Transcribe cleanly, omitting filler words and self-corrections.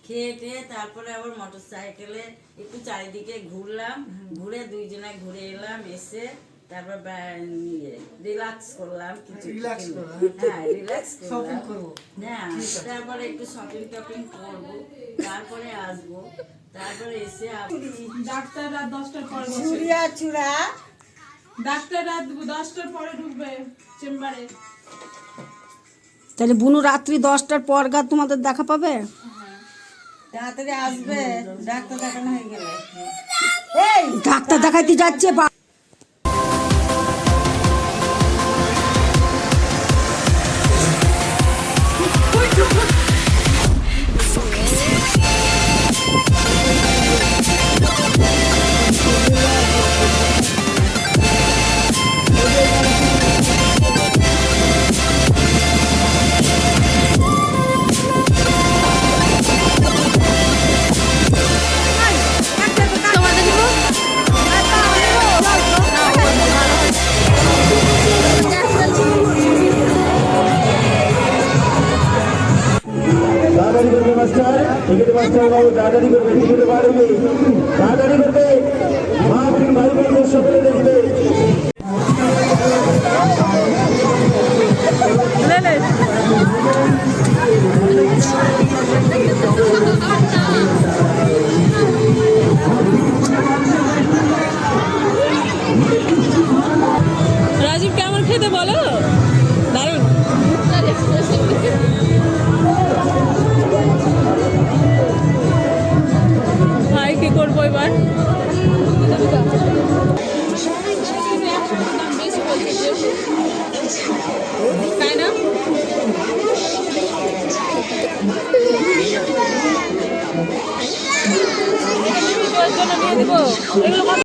খেয়ে টেয়ে তারপরে আবার মোটর সাইকেলে একটু চারিদিকে ঘুরলাম, ঘুরে দুইজনে ঘুরে এলাম, এসে তারপর রিল্যাক্স করলাম কিছু। হ্যাঁ, রিল্যাক্স করলাম। হ্যাঁ, তারপরে একটু শপিং টপিং করবো, তারপরে আসবো, তারপরে এসে ডাক্তার রাত 10টার পর বসে। চুড়িয়া চূড়া ডাক্তার রাত 10টার পরে ঢুকবে চেম্বারে। তাহলে বুনু রাত্রি 10টার পর গা তোমাদের দেখা পাবে। তাড়াতাড়ি আসবে, ডাক্তার দেখানো হয়ে গেলে। ডাক্তার দেখাইতে যাচ্ছে তাড়াতাড়ি করবে মাস্টার, টিকিট মাস্টার বাবু তাড়াতাড়ি করবে, টিকিট বাড়বে, তাড়াতাড়ি করবে, মা বোন ভাই বোনদের সকলে দেখবে। রাজীব কেমন খেতে বলো? দারুণ। ভাই কি করবো এবার? তাই না? জন্য নিয়ে দিব এগুলো।